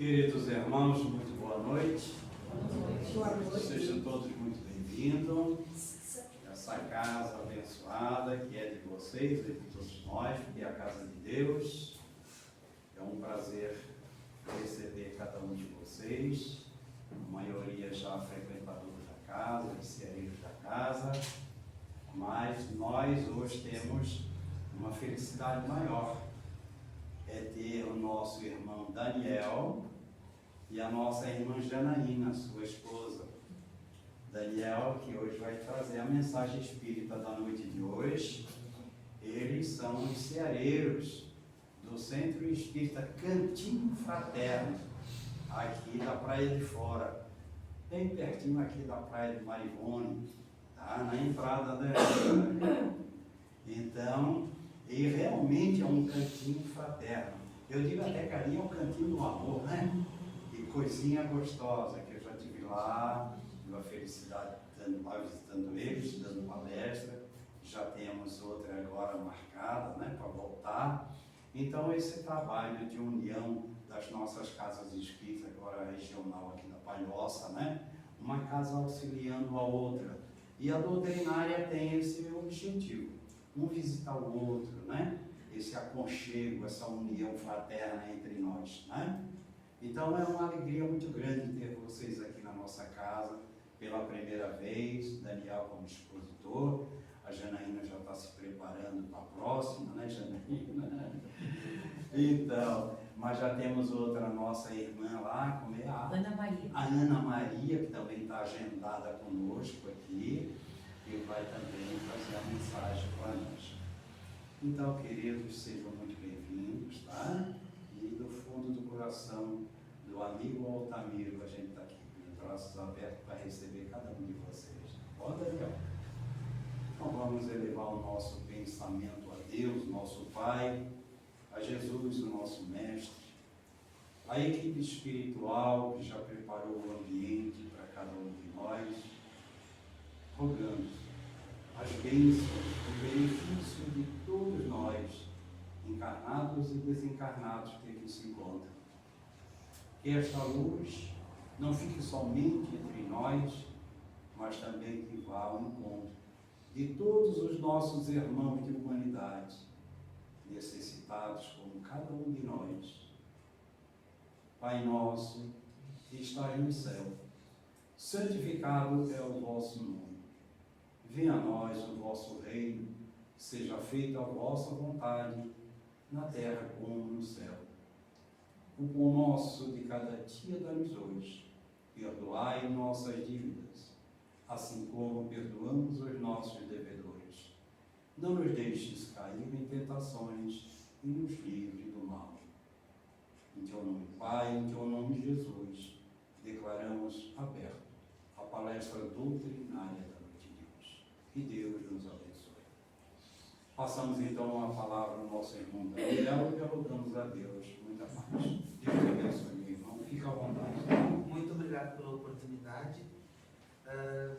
Queridos irmãos, muito boa noite. Boa noite. Sejam todos muito bem-vindos. Essa casa abençoada que é de vocês e de todos nós, que é a casa de Deus. É um prazer receber cada um de vocês. A maioria já frequentadores da casa, ceareiros da casa. Mas nós hoje temos uma felicidade maior. É ter o nosso irmão Daniel e a nossa irmã Janaína, sua esposa. Daniel, que hoje vai trazer a mensagem espírita da noite de hoje. Eles são os ceareiros do Centro Espírita Cantinho Fraterno, aqui da Praia de Fora, bem pertinho aqui da Praia de Marivone, tá? Na entrada da ilha. Então, e realmente é um cantinho fraterno. Eu digo até que ali é um cantinho do amor, né? E coisinha gostosa, que eu já estive lá, tive a felicidade de estar lá visitando eles, dando palestra. Já temos outra agora marcada, né? Para voltar. Então, esse trabalho de união das nossas casas espíritas, agora regional aqui da Palhoça, né? Uma casa auxiliando a outra. E a doutrinária tem esse objetivo. Um visitar o outro, né? Esse aconchego, essa união fraterna entre nós, né? Então é uma alegria muito grande ter vocês aqui na nossa casa pela primeira vez, Daniel como expositor, a Janaína já está se preparando para a próxima, né, Janaína? Então, mas já temos outra nossa irmã lá, como é a Ana Maria. A Ana Maria, que também está agendada conosco aqui. E vai também fazer a mensagem para nós. Então, queridos, sejam muito bem-vindos, tá? E do fundo do coração do amigo Altamiro, a gente está aqui com os braços abertos para receber cada um de vocês. Ó, Daniel. Então, vamos elevar o nosso pensamento a Deus, nosso Pai, a Jesus, o nosso Mestre, a equipe espiritual que já preparou o ambiente para cada um de nós, rogando as bênçãos, o benefício de todos nós, encarnados e desencarnados que aqui se encontram. Que esta luz não fique somente entre nós, mas também que vá ao encontro de todos os nossos irmãos de humanidade, necessitados como cada um de nós. Pai nosso, que estás no céu, santificado é o vosso nome. Venha a nós o vosso reino, seja feita a vossa vontade, na terra como no céu. O pão nosso de cada dia dá-nos hoje, perdoai nossas dívidas, assim como perdoamos os nossos devedores. Não nos deixes cair em tentações e nos livre do mal. Em teu nome, Pai, em teu nome, Jesus, declaramos aberto a palestra doutrinária da noite de hoje. Que Deus nos abençoe. Passamos então a palavra ao nosso irmão Daniel e rogamos a Deus muita paz. Deus te abençoe, meu irmão. Fica à vontade. Muito obrigado pela oportunidade.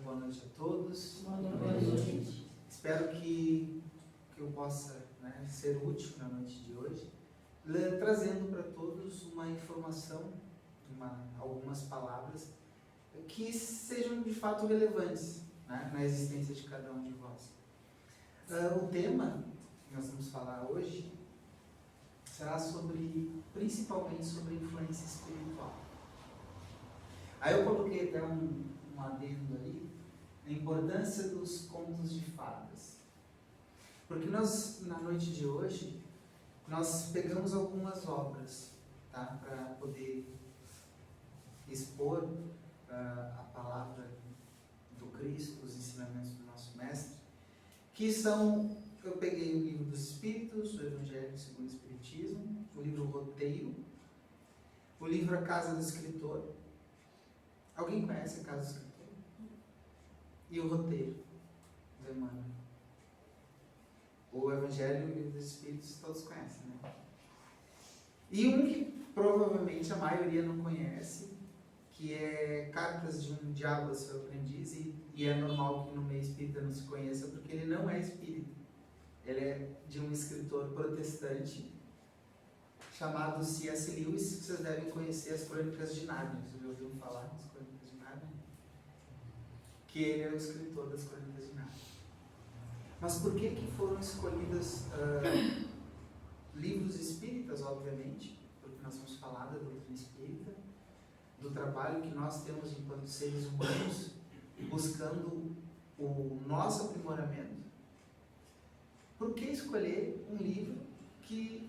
Boa noite a todos. Boa noite. Espero que eu possa, né, ser útil na noite de hoje, trazendo para todos uma informação, algumas palavras que sejam de fato relevantes, né, na existência de cada um de vós. O tema que nós vamos falar hoje será principalmente sobre influência espiritual. Aí eu coloquei até um adendo ali, a importância dos contos de fadas. Porque nós, na noite de hoje, nós pegamos algumas obras, tá, para poder expor a palavra do Cristo, os ensinamentos do nosso Mestre, que são, eu peguei o livro dos Espíritos, o Evangelho segundo o Espiritismo, o livro Roteiro, o livro A Casa do Escritor. Alguém conhece A Casa do Escritor? E o Roteiro, do Emmanuel. O Evangelho e o livro dos Espíritos todos conhecem, né? E um que provavelmente a maioria não conhece, que é Cartas de um Diabo a Seu Aprendiz, e é normal que no meio espírita não se conheça, porque ele não é espírita. Ele é de um escritor protestante chamado C.S. Lewis, que vocês devem conhecer, as Crônicas de Nárnia. Vocês já ouviram falar das Crônicas de Nárnia? Que ele é o escritor das Crônicas de Nárnia. Mas por que foram escolhidas livros espíritas, obviamente? Porque nós vamos falar da doutrina espírita, do trabalho que nós temos enquanto seres humanos, buscando o nosso aprimoramento. Por que escolher um livro que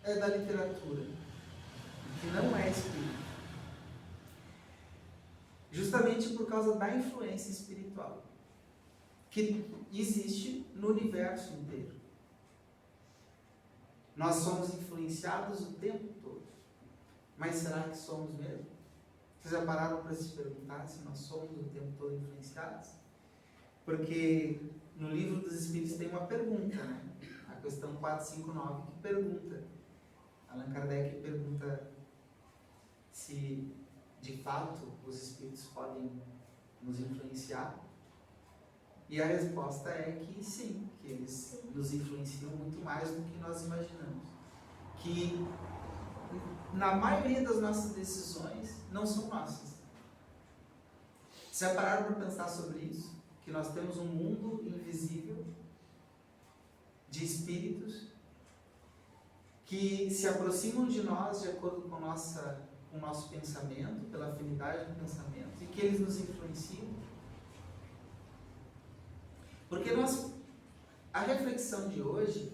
é da literatura, que não é espírita? Justamente por causa da influência espiritual que existe no universo inteiro. Nós somos influenciados o tempo todo. Mas será que somos mesmo? Vocês já pararam para se perguntar se nós somos o tempo todo influenciados? Porque no livro dos Espíritos tem uma pergunta, né? A questão 459 que pergunta. Allan Kardec pergunta se de fato os Espíritos podem nos influenciar. E a resposta é que sim, que eles nos influenciam muito mais do que nós imaginamos. Que na maioria das nossas decisões não são nossas. Se já pararam para pensar sobre isso? Que nós temos um mundo invisível de espíritos que se aproximam de nós de acordo com o nosso pensamento, pela afinidade do pensamento, e que eles nos influenciam. Porque a reflexão de hoje,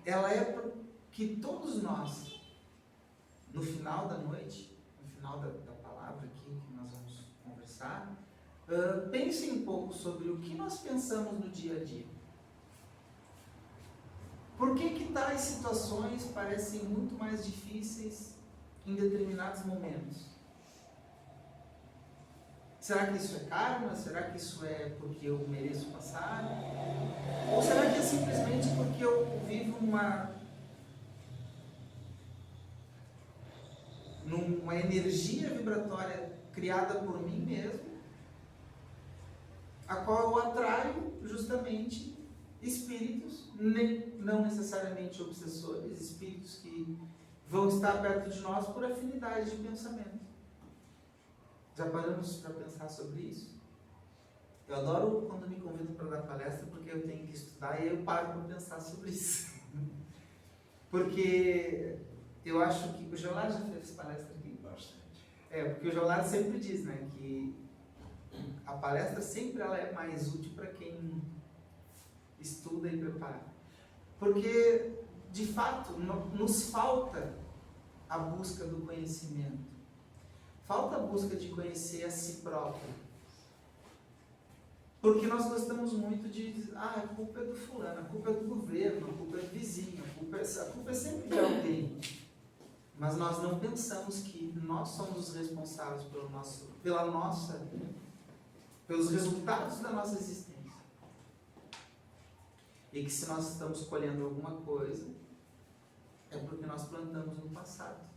ela é que todos nós, no final da noite, no final da palavra aqui que nós vamos conversar, pensem um pouco sobre o que nós pensamos no dia a dia. Por que tais situações parecem muito mais difíceis em determinados momentos? Será que isso é karma? Será que isso é porque eu mereço passar? Ou será que é simplesmente porque eu vivo numa energia vibratória criada por mim mesmo, a qual eu atraio justamente espíritos, não necessariamente obsessores, espíritos que vão estar perto de nós por afinidade de pensamento. Já paramos para pensar sobre isso? Eu adoro quando me convidam para dar palestra, porque eu tenho que estudar e eu paro para pensar sobre isso. Porque eu acho que o Jolar já fez palestra aqui. Bastante. Porque o Jolar sempre diz, né, que a palestra sempre ela é mais útil para quem estuda e prepara. Porque, de fato, nos falta a busca do conhecimento. Falta a busca de conhecer a si próprio. Porque nós gostamos muito de dizer, a culpa é do fulano, a culpa é do governo, a culpa é do vizinho, a culpa é sempre de alguém. Mas nós não pensamos que nós somos os responsáveis pelos resultados da nossa existência. E que se nós estamos colhendo alguma coisa, é porque nós plantamos no passado.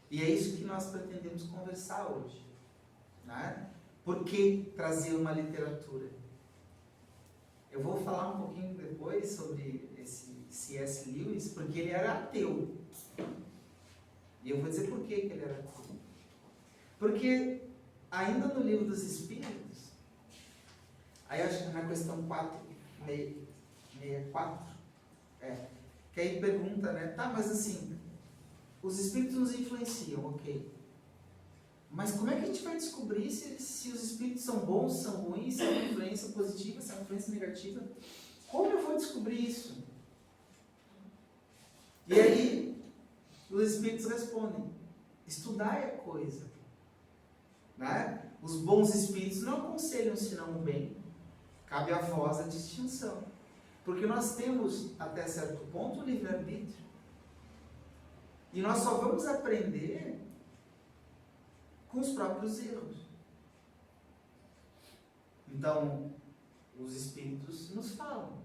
E é isso que nós pretendemos conversar hoje. Né? Por que trazer uma literatura? Eu vou falar um pouquinho depois sobre esse C.S. Lewis, porque ele era ateu. E eu vou dizer por que ele era ateu. Porque ainda no livro dos Espíritos, aí acho que na questão 464, que aí pergunta, né? Tá, mas assim, os espíritos nos influenciam, ok. Mas como é que a gente vai descobrir se os espíritos são bons, são ruins, se é uma influência positiva, se é uma influência negativa? Como eu vou descobrir isso? E aí, os espíritos respondem, estudar é coisa. Né? Os bons espíritos não aconselham senão o bem. Cabe a vós a distinção. Porque nós temos, até certo ponto, o livre-arbítrio. E nós só vamos aprender com os próprios erros. Então, os espíritos nos falam.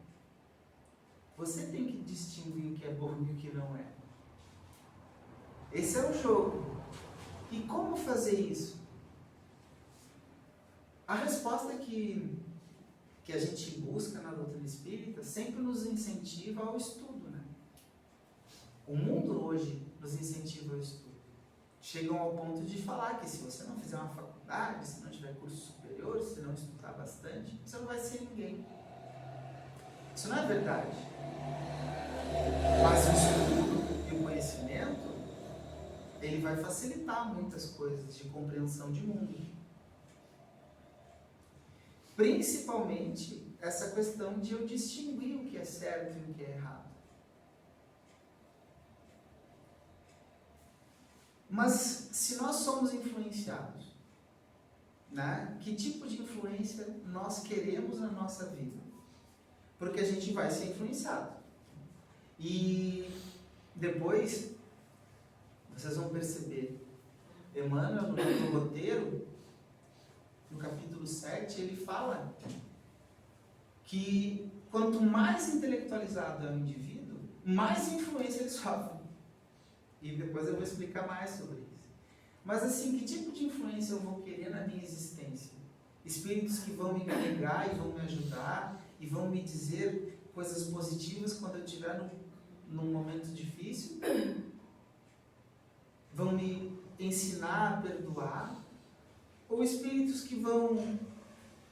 Você tem que distinguir o que é bom e o que não é. Esse é o jogo. E como fazer isso? A resposta que a gente busca na doutrina espírita sempre nos incentiva ao estudo, né? O mundo hoje nos incentiva ao estudo. Chegam ao ponto de falar que se você não fizer uma faculdade, se não tiver curso superior, se não estudar bastante, você não vai ser ninguém. Isso não é verdade. Mas o estudo e o conhecimento, ele vai facilitar muitas coisas de compreensão de mundo. Principalmente essa questão de eu distinguir o que é certo e o que é errado. Mas se nós somos influenciados, né? Que tipo de influência nós queremos na nossa vida? Porque a gente vai ser influenciado. E depois vocês vão perceber, Emmanuel, no livro Roteiro, no capítulo 7, ele fala que quanto mais intelectualizado é o indivíduo, mais influência ele sofre. E depois eu vou explicar mais sobre isso. Mas assim, que tipo de influência eu vou querer na minha existência? Espíritos que vão me carregar e vão me ajudar e vão me dizer coisas positivas quando eu estiver num momento difícil? Vão me ensinar a perdoar? Ou espíritos que vão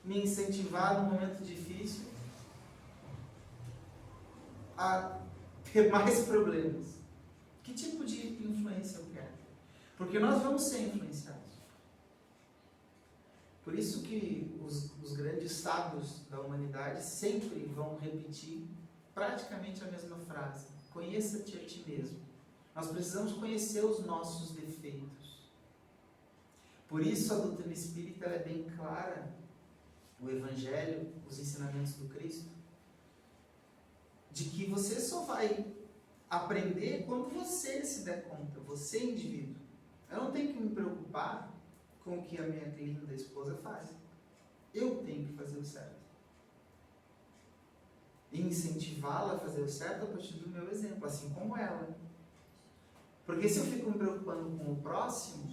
me incentivar num momento difícil a ter mais problemas? Que tipo de influência eu quero? Porque nós vamos ser influenciados. Por isso que os grandes sábios da humanidade sempre vão repetir praticamente a mesma frase: conheça-te a ti mesmo. Nós precisamos conhecer os nossos defeitos. Por isso a doutrina espírita ela é bem clara, o Evangelho, os ensinamentos do Cristo, de que você só vai aprender quando você se der conta, você indivíduo. Eu não tenho que me preocupar com o que a minha linda esposa faz. Eu tenho que fazer o certo. E incentivá-la a fazer o certo a partir do meu exemplo, assim como ela. Porque se eu fico me preocupando com o próximo,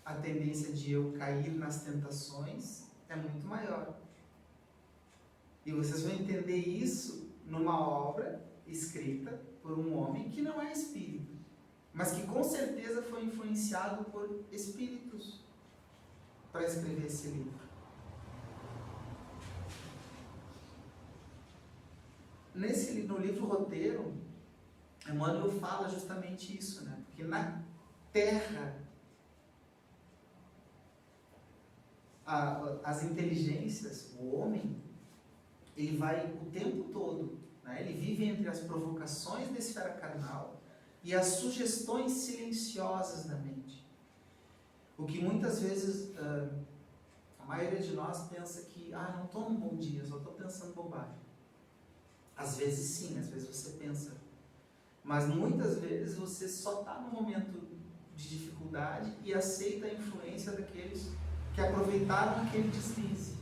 a tendência de eu cair nas tentações é muito maior. E vocês vão entender isso numa obra escrita por um homem que não é espírita, mas que com certeza foi influenciado por espíritos para escrever esse livro. No livro Roteiro, Emmanuel fala justamente isso, né? Porque na Terra as inteligências, o homem, ele vai o tempo todo, né? Ele vive entre as provocações da esfera carnal e as sugestões silenciosas da mente. O que muitas vezes a maioria de nós pensa que não estou num bom dia, só estou pensando bobagem. Às vezes sim, às vezes você pensa, mas muitas vezes você só está num momento de dificuldade e aceita a influência daqueles que aproveitaram aquele deslize.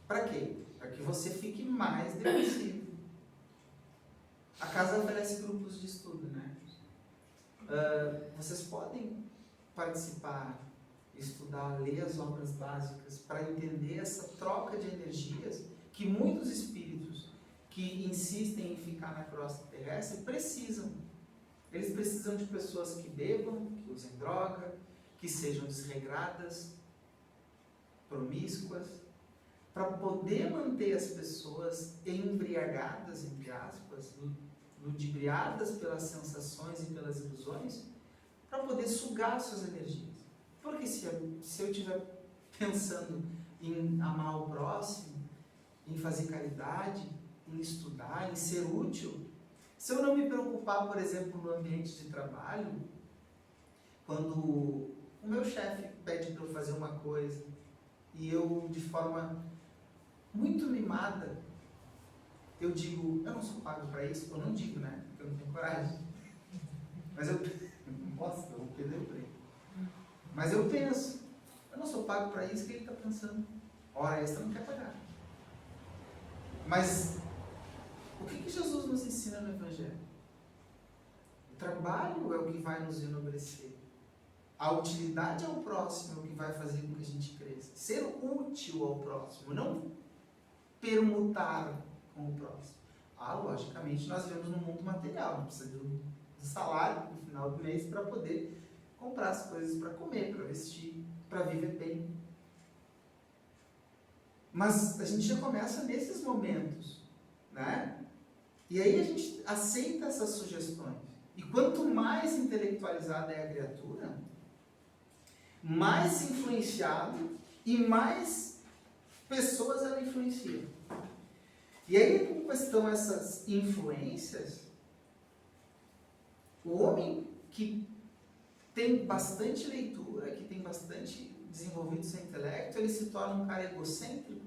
Para quê? Para que você fique mais depressivo. A casa oferece grupos de estudo, né? Vocês podem participar, estudar, ler as obras básicas para entender essa troca de energias que muitos espíritos que insistem em ficar na crosta terrestre precisam. Eles precisam de pessoas que bebam, que usem droga, que sejam desregradas, promíscuas, para poder manter as pessoas embriagadas, entre aspas, ludibriadas pelas sensações e pelas ilusões, para poder sugar suas energias. Porque se eu estiver pensando em amar o próximo, em fazer caridade, em estudar, em ser útil, se eu não me preocupar, por exemplo, no ambiente de trabalho, quando o meu chefe pede para eu fazer uma coisa e eu, de forma muito mimada, eu digo, eu não sou pago para isso, eu não digo, né? Porque eu não tenho coragem. Mas eu vou perder o emprego. Mas eu penso, eu não sou pago para isso, que ele está pensando? Hora extra não quer pagar. Mas o que Jesus nos ensina no Evangelho? O trabalho é o que vai nos enobrecer. A utilidade ao próximo é o que vai fazer com que a gente cresça. Ser útil ao próximo, não permutar com o próximo. Logicamente nós vivemos num mundo material, não precisa do salário no final do mês para poder comprar as coisas para comer, para vestir, para viver bem. Mas a gente já começa nesses momentos, né? E aí a gente aceita essas sugestões. E quanto mais intelectualizada é a criatura, mais influenciado e mais pessoas ela influencia. E aí, com questão essas influências, o homem que tem bastante leitura, que tem bastante desenvolvido seu intelecto, ele se torna um cara egocêntrico.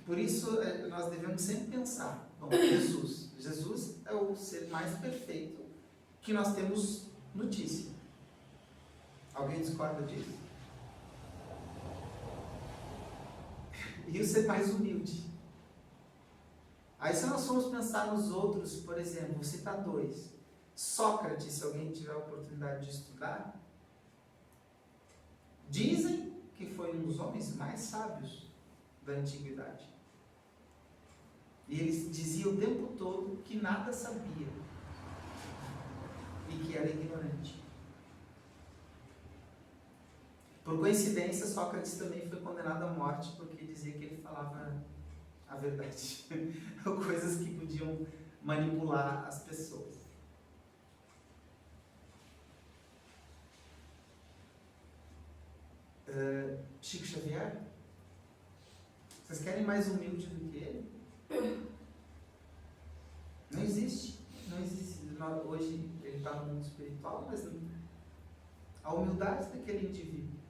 Por isso, nós devemos sempre pensar, bom, Jesus é o ser mais perfeito que nós temos notícia. Alguém discorda disso? E o ser mais humilde. Aí se nós formos pensar nos outros, por exemplo, vou citar dois. Sócrates, se alguém tiver a oportunidade de estudar, dizem que foi um dos homens mais sábios da antiguidade. E ele dizia o tempo todo que nada sabia e que era ignorante. Por coincidência, Sócrates também foi condenado à morte porque dizia que ele falava a verdade, coisas que podiam manipular as pessoas. Chico Xavier? Vocês querem mais humilde do que ele? Não existe. Hoje ele está no mundo espiritual, mas a humildade daquele indivíduo,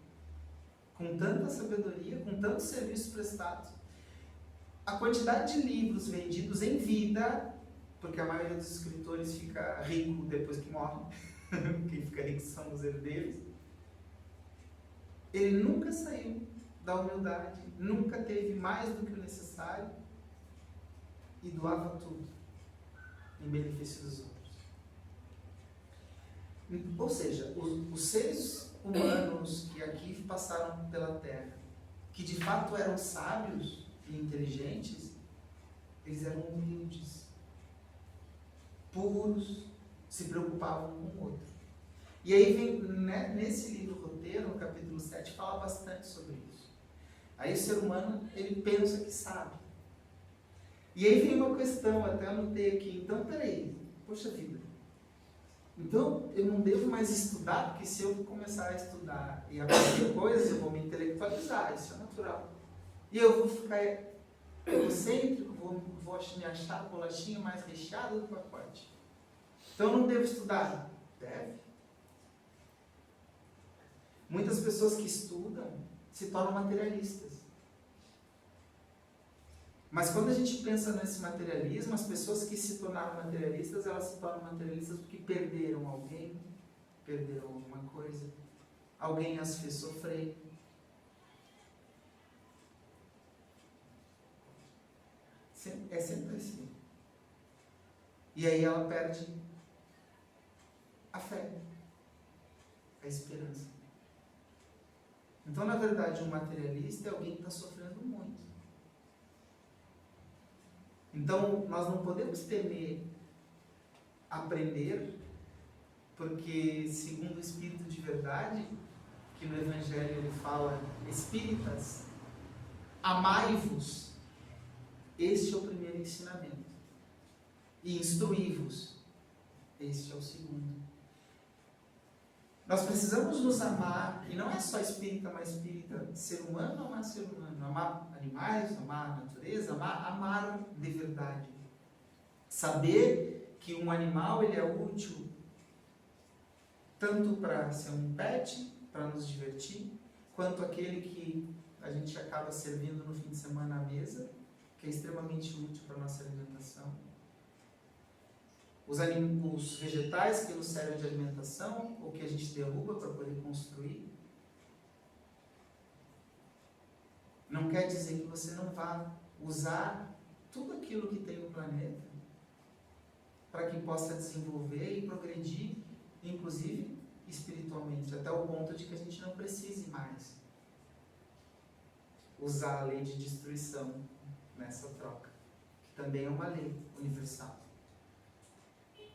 com tanta sabedoria, com tantos serviços prestados, a quantidade de livros vendidos em vida, porque a maioria dos escritores fica rico depois que morre, quem fica rico são os herdeiros. Ele nunca saiu da humildade, nunca teve mais do que o necessário e doava tudo em benefício dos outros. Ou seja, os seres humanos que aqui passaram pela Terra, que de fato eram sábios e inteligentes, eles eram humildes, puros, se preocupavam com o outro. E aí vem, né, nesse livro Roteiro, no capítulo 7, fala bastante sobre isso. Aí o ser humano, ele pensa que sabe. E aí vem uma questão, até anotei aqui, então peraí, poxa vida, então eu não devo mais estudar, porque se eu começar a estudar e aprender coisas, eu vou me intelectualizar, isso é natural. E eu vou ficar egocêntrico, vou me achar bolachinha mais recheada do pacote. Então eu não devo estudar? Deve. Muitas pessoas que estudam se tornam materialistas. Mas quando a gente pensa nesse materialismo, as pessoas que se tornaram materialistas, elas se tornam materialistas porque perderam alguém, perderam alguma coisa, alguém as fez sofrer. É sempre assim. E aí ela perde a fé, a esperança. Então, na verdade, um materialista é alguém que está sofrendo muito. Então, nós não podemos temer aprender, porque, segundo o Espírito de verdade, que no Evangelho ele fala, espíritas, amai-vos, este é o primeiro ensinamento, e instruí-vos, este é o segundo. Nós precisamos nos amar, e não é só espírita, mas espírita, ser humano, amar ser humano, amar animais, amar a natureza, amar de verdade. Saber que um animal ele é útil tanto para ser um pet, para nos divertir, quanto aquele que a gente acaba servindo no fim de semana à mesa, que é extremamente útil para a nossa alimentação. Os vegetais que nos servem de alimentação, ou que a gente derruba para poder construir, não quer dizer que você não vá usar tudo aquilo que tem no planeta para que possa desenvolver e progredir, inclusive espiritualmente, até o ponto de que a gente não precise mais usar a lei de destruição nessa troca. também é uma lei universal.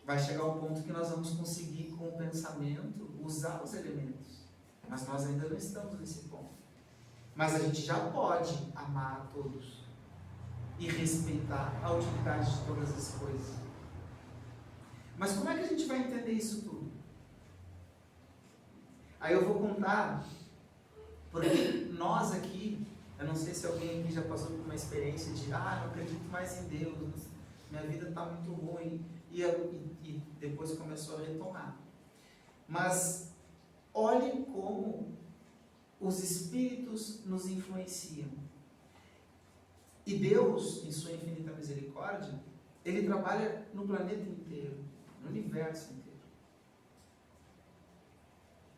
Vai chegar ao ponto que nós vamos conseguir, com o pensamento, usar os elementos. Mas nós ainda não estamos nesse ponto. Mas a gente já pode amar a todos e respeitar a utilidade de todas as coisas. Mas como é que a gente vai entender isso tudo? Aí eu vou contar, porque nós aqui, eu não sei se alguém aqui já passou por uma experiência de não acredito mais em Deus, minha vida está muito ruim, e depois começou a retomar. Mas olhe como os Espíritos nos influenciam. E Deus, em sua infinita misericórdia, Ele trabalha no planeta inteiro, no universo inteiro.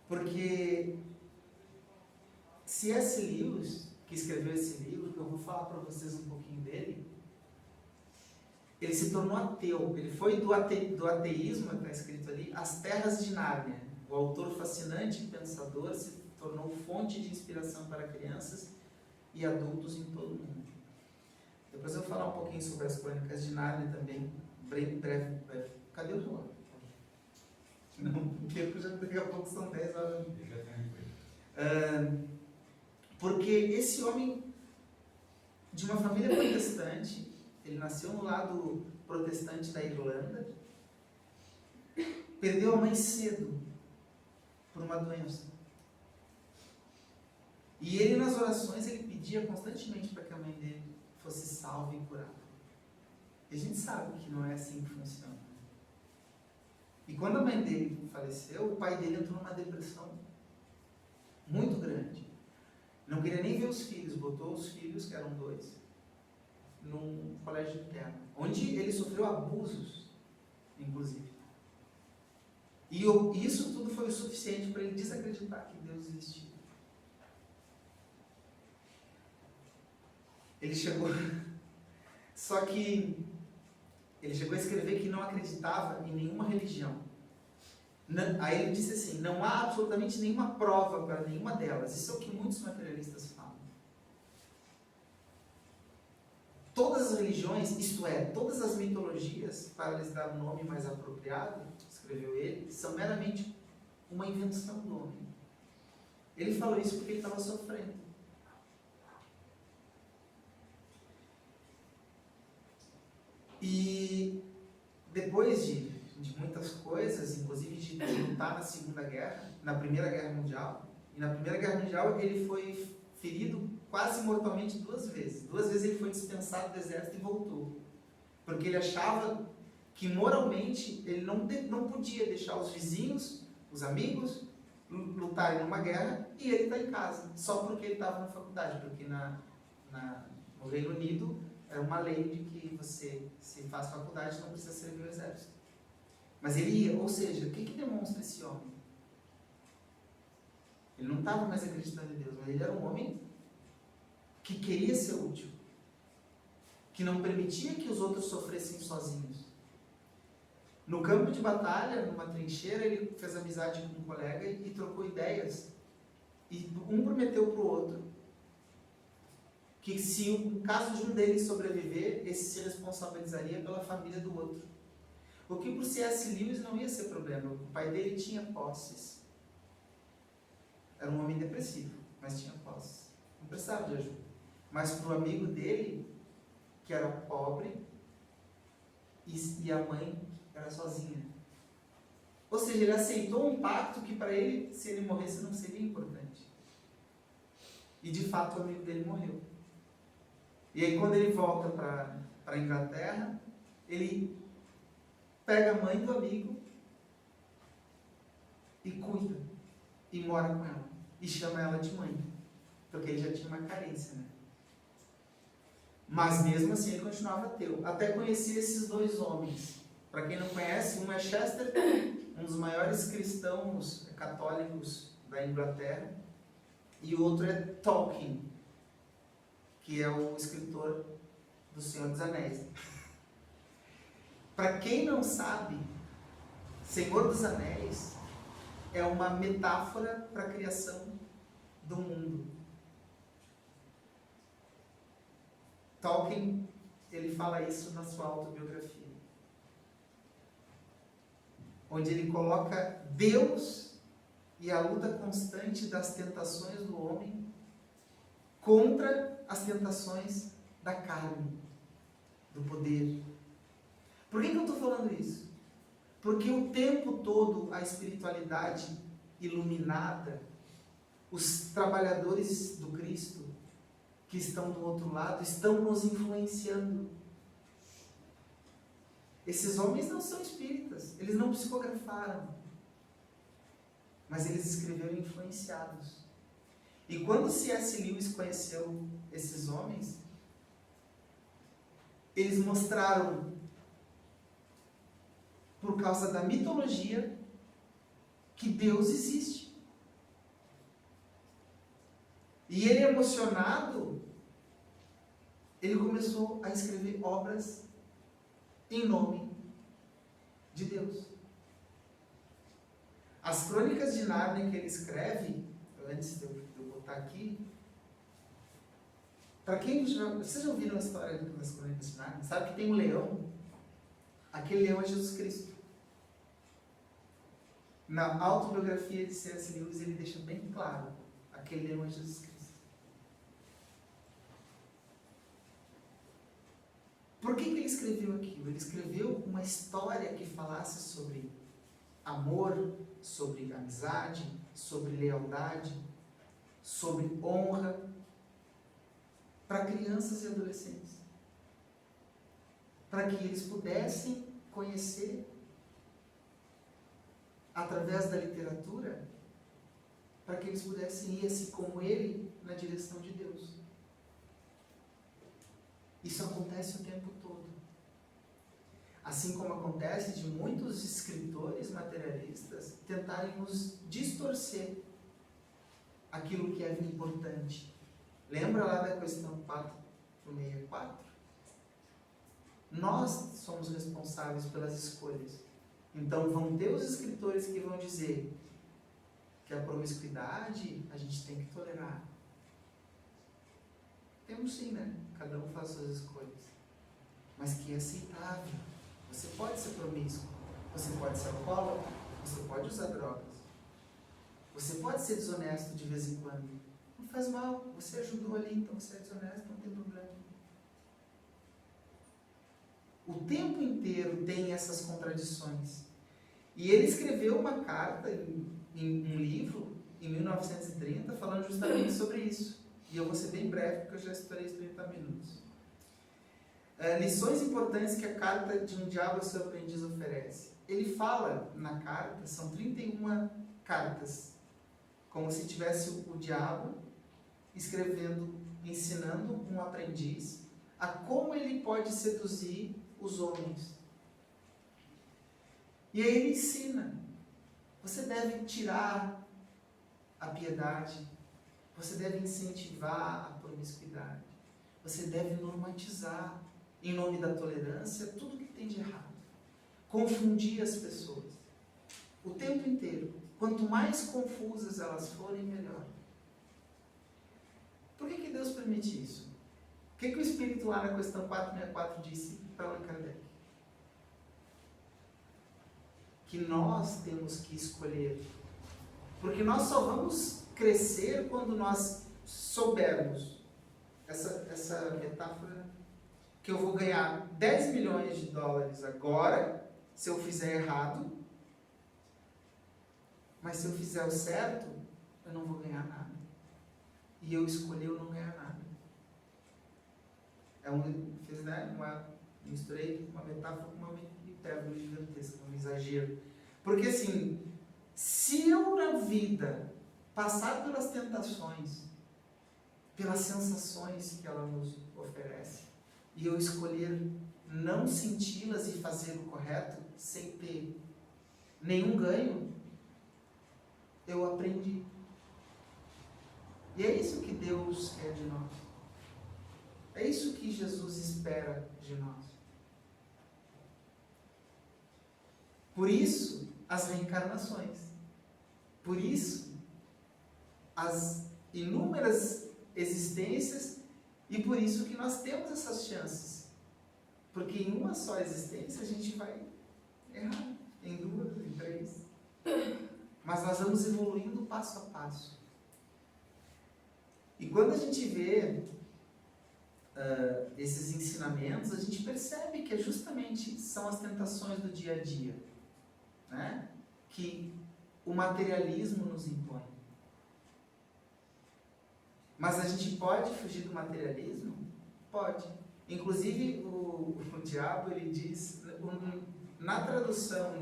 Porque C.S. Lewis, que escreveu esse livro, que eu vou falar para vocês um pouquinho dele, ele se tornou ateu. Ele foi do ateísmo, que está escrito ali, às terras de Nárnia. O autor fascinante e pensador se tornou fonte de inspiração para crianças e adultos em todo o mundo. Depois eu vou falar um pouquinho sobre as Crônicas de Nárnia também, breve. Cadê o relógio? Não, porque já daqui a pouco são 10 horas. Porque esse homem, de uma família protestante, ele nasceu no lado protestante da Irlanda, perdeu a mãe cedo por uma doença. E ele, nas orações, ele pedia constantemente para que a mãe dele fosse salva e curada. E a gente sabe que não é assim que funciona. E quando a mãe dele faleceu, o pai dele entrou numa depressão muito grande. Não queria nem ver os filhos, botou os filhos, que eram 2, num colégio interno, onde ele sofreu abusos, inclusive. E isso tudo foi o suficiente para ele desacreditar que Deus existia. Ele chegou... Só que ele chegou a escrever que não acreditava em nenhuma religião. Aí ele disse assim, não há absolutamente nenhuma prova para nenhuma delas. Isso é o que muitos materialistas falam. Todas as religiões, isto é, todas as mitologias, para lhes dar um nome mais apropriado, escreveu ele, são meramente uma invenção do homem. Ele falou isso porque ele estava sofrendo. E depois de muitas coisas, inclusive de lutar na Segunda Guerra, na Primeira Guerra Mundial, e na Primeira Guerra Mundial ele foi ferido quase mortalmente 2 vezes. 2 vezes ele foi dispensado do exército e voltou. Porque ele achava que moralmente ele não podia deixar os vizinhos, os amigos, lutarem numa guerra e ele está em casa, só porque ele estava na faculdade. Porque no Reino Unido é uma lei de que você, se faz faculdade, não precisa servir o exército. Mas ele ia, ou seja, o que demonstra esse homem? Ele não estava mais acreditando em Deus, mas ele era um homem que queria ser útil, que não permitia que os outros sofressem sozinhos. No campo de batalha, numa trincheira, ele fez amizade com um colega e trocou ideias. E um prometeu para o outro que se o caso de um deles sobreviver, esse se responsabilizaria pela família do outro. O que para o C.S. Lewis não ia ser problema. O pai dele tinha posses. Era um homem depressivo, mas tinha posses. Não precisava de ajuda. Mas para o amigo dele, que era pobre, e a mãe era sozinha. Ou seja, ele aceitou um pacto que para ele, se ele morresse, não seria importante. E de fato o amigo dele morreu. E aí quando ele volta para a Inglaterra, ele pega a mãe do amigo e cuida, e mora com ela, e chama ela de mãe, porque ele já tinha uma carência, né? Mas mesmo assim ele continuava ateu, até conhecer esses 2 homens. Para quem não conhece, um é Chesterton, um dos maiores cristãos católicos da Inglaterra, e o outro é Tolkien, que é o escritor do Senhor dos Anéis. Para quem não sabe, Senhor dos Anéis é uma metáfora para a criação do mundo. Tolkien ele fala isso na sua autobiografia, onde ele coloca Deus e a luta constante das tentações do homem contra as tentações da carne, do poder. Por que eu estou falando isso? Porque o tempo todo a espiritualidade iluminada, os trabalhadores do Cristo que estão do outro lado, estão nos influenciando. Esses homens não são espíritas, eles não psicografaram, mas eles escreveram influenciados. E quando C.S. Lewis conheceu esses homens, eles mostraram, por causa da mitologia, que Deus existe. E ele, emocionado, ele começou a escrever obras em nome de Deus. As Crônicas de Nárnia que ele escreve, antes de eu botar aqui, para quem vocês já ouviram a história das Crônicas de Nárnia? Sabe que tem um leão? Aquele leão é Jesus Cristo. Na autobiografia de C.S. Lewis ele deixa bem claro, aquele leão é Jesus Cristo. Por que ele escreveu aquilo? Ele escreveu uma história que falasse sobre amor, sobre amizade, sobre lealdade, sobre honra, para crianças e adolescentes. Para que eles pudessem conhecer, através da literatura, para que eles pudessem ir assim como ele, na direção de Deus. Isso acontece o tempo todo. Assim como acontece de muitos escritores materialistas tentarem nos distorcer aquilo que é importante. Lembra lá da questão 464? Nós somos responsáveis pelas escolhas. Então vão ter os escritores que vão dizer que a promiscuidade a gente tem que tolerar. Temos sim, né? Cada um faz suas escolhas. Mas que é aceitável. Você pode ser promíscuo, você pode ser alcoólatra, você pode usar drogas. Você pode ser desonesto de vez em quando. Não faz mal, você ajudou ali, então você é desonesto, não tem problema. O tempo inteiro tem essas contradições. E ele escreveu uma carta em um livro, em 1930, falando justamente sobre isso. E eu vou ser bem breve, porque eu já estourei os 30 minutos. Lições importantes que a carta de Um Diabo ao Seu Aprendiz oferece. Ele fala na carta, são 31 cartas, como se tivesse o diabo escrevendo, ensinando um aprendiz a como ele pode seduzir os homens. E aí ele ensina, você deve tirar a piedade, você deve incentivar a promiscuidade, você deve normatizar, em nome da tolerância, tudo que tem de errado. Confundir as pessoas. O tempo inteiro. Quanto mais confusas elas forem, melhor. Por que Deus permite isso? O que o Espírito lá na questão 464 disse para Allan Kardec? Que nós temos que escolher. Porque nós só vamos crescer quando nós soubermos. Essa metáfora, que eu vou ganhar 10 milhões de dólares agora, se eu fizer errado, mas se eu fizer o certo, eu não vou ganhar nada. E eu escolhi eu não ganhar nada. Misturei uma metáfora com uma hipérbole gigantesca, um exagero. Porque assim, se eu na vida passar pelas tentações, pelas sensações que ela nos oferece, e eu escolher não senti-las e fazer o correto, sem ter nenhum ganho, eu aprendi. E é isso que Deus quer de nós. É isso que Jesus espera de nós. Por isso, as reencarnações. Por isso, as inúmeras existências, e por isso que nós temos essas chances Porque em uma só existência a gente vai errar, em duas, em três. Mas nós vamos evoluindo passo a passo. E quando a gente vê esses ensinamentos, a gente percebe que justamente são as tentações do dia a dia, né? Que o materialismo nos impõe. Mas a gente pode fugir do materialismo? Pode. Inclusive, o diabo, ele diz, na tradução,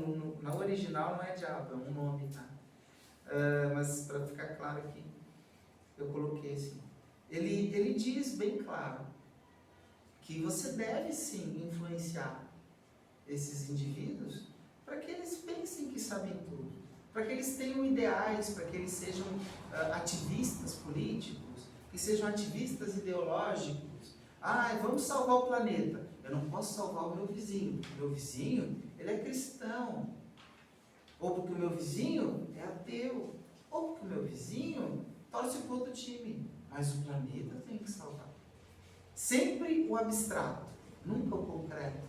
na original não é diabo, é um nome, tá? Mas para ficar claro aqui, eu coloquei assim. Ele diz bem claro que você deve sim influenciar esses indivíduos para que eles pensem que sabem tudo, para que eles tenham ideais, para que eles sejam ativistas políticos, que sejam ativistas ideológicos. Vamos salvar o planeta. Eu não posso salvar o meu vizinho. Meu vizinho, ele é cristão. Ou porque o meu vizinho é ateu. Ou porque o meu vizinho torce para outro time. Mas o planeta tem que salvar. Sempre o abstrato, nunca o concreto.